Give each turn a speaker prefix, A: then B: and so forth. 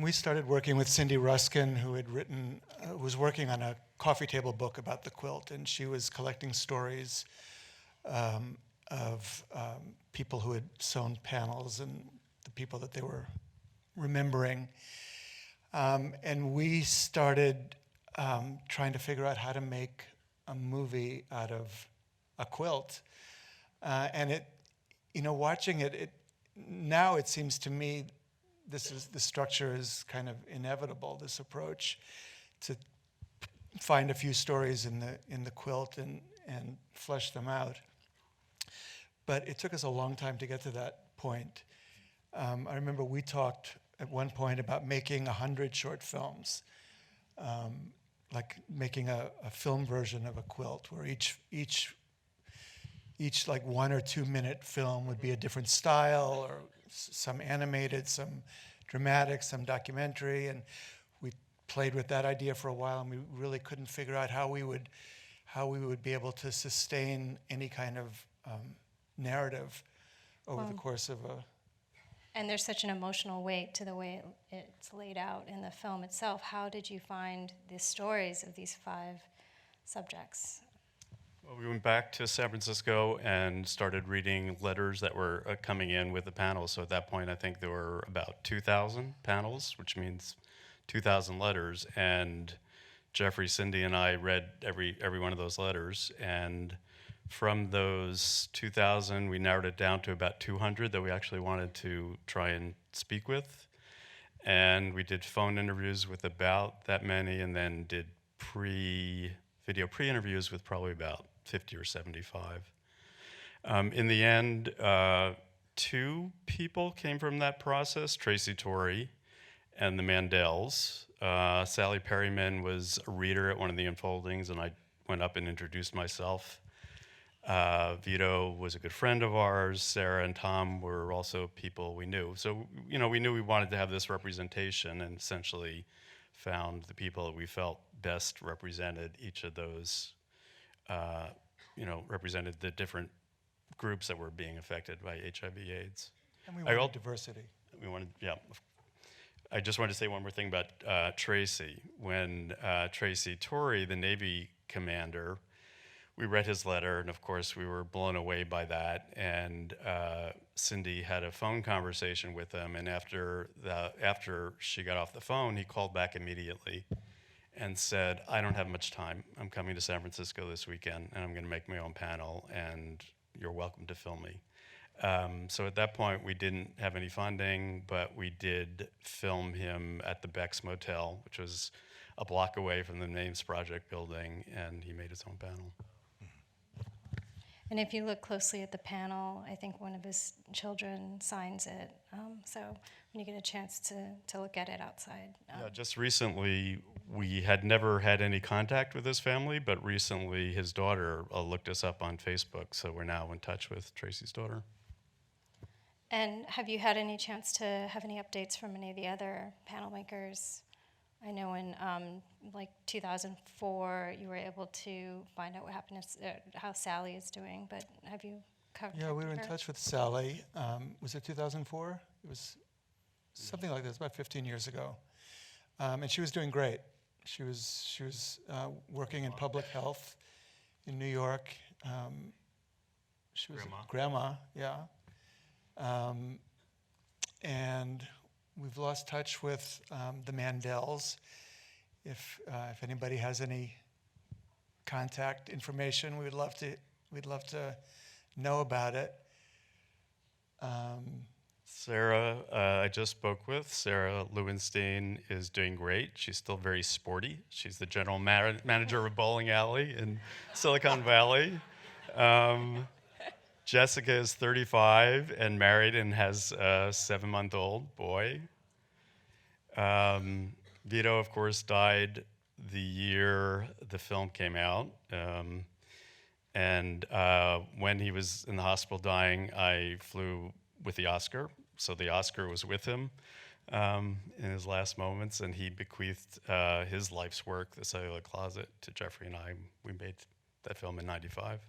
A: We started working with Cindy Ruskin, who had written, was working on a coffee table book about the quilt, and she was collecting stories of people who had sewn panels and the people that they were remembering. And we started trying to figure out how to make a movie out of a quilt. And it, watching it, now it seems to me the structure is kind of inevitable, this approach to find a few stories in the quilt and flesh them out. But it took us a long time to get to that point. I remember we talked at one point about making 100 short films, like making a film version of a quilt where each like 1 or 2 minute film would be a different style, or some animated, some dramatic, some documentary. And we played with that idea for a while, and we really couldn't figure out how we would be able to sustain any kind of narrative over the course of a...
B: And there's such an emotional weight to the way it's laid out in the film itself. How did you find the stories of these 5 subjects?
C: Well, we went back to San Francisco and started reading letters that were coming in with the panels. So at that point, I think there were about 2,000 panels, which means 2,000 letters. And Jeffrey, Cindy, and I read every one of those letters. And from those 2,000, we narrowed it down to about 200 that we actually wanted to try and speak with. And we did phone interviews with about that many, and then did video pre-interviews with probably about 50 or 75. In the end, 2 people came from that process, Tracy Torrey and the Mandels. Sally Perryman was a reader at one of the unfoldings, and I went up and introduced myself. Vito was a good friend of ours. Sarah and Tom were also people we knew. So, we knew we wanted to have this representation, and essentially found the people that we felt best represented each of those, represented the different groups that were being affected by HIV/AIDS.
A: And we wanted diversity.
C: We wanted, yeah. I just wanted to say one more thing about Tracy. When Tracy Torrey, the Navy commander, we read his letter, and of course we were blown away by that. And Cindy had a phone conversation with him, and after she got off the phone, he called back immediately and said, "I don't have much time. I'm coming to San Francisco this weekend, and I'm going to make my own panel, and you're welcome to film me." So at that point, we didn't have any funding, but we did film him at the Beck's Motel, which was a block away from the Names Project building, and he made his own panel.
B: And if you look closely at the panel, I think one of his children signs it. So when you get a chance to look at it outside.
C: Yeah, just recently, we had never had any contact with his family, but recently his daughter looked us up on Facebook, so we're now in touch with Tracy's daughter.
B: And have you had any chance to have any updates from any of the other panel makers? I know in 2004, you were able to find out what happened, how Sally is doing, but have you contacted her?
A: Yeah, we were in touch with Sally. Was it 2004? It was something like this, about 15 years ago. And she was doing great. She was working in public health in New York. She was grandma, yeah. And we've lost touch with the Mandels. If anybody has any contact information, we'd love to know about it.
C: Sarah, I just spoke with. Sarah Lewinstein is doing great. She's still very sporty. She's the general manager of a bowling alley in Silicon Valley. Jessica is 35 and married and has a 7-month-old boy. Vito, of course, died the year the film came out. And when he was in the hospital dying, I flew with the Oscar. So the Oscar was with him in his last moments, and he bequeathed his life's work, The Cellular Closet, to Jeffrey and I. We made that film in '95.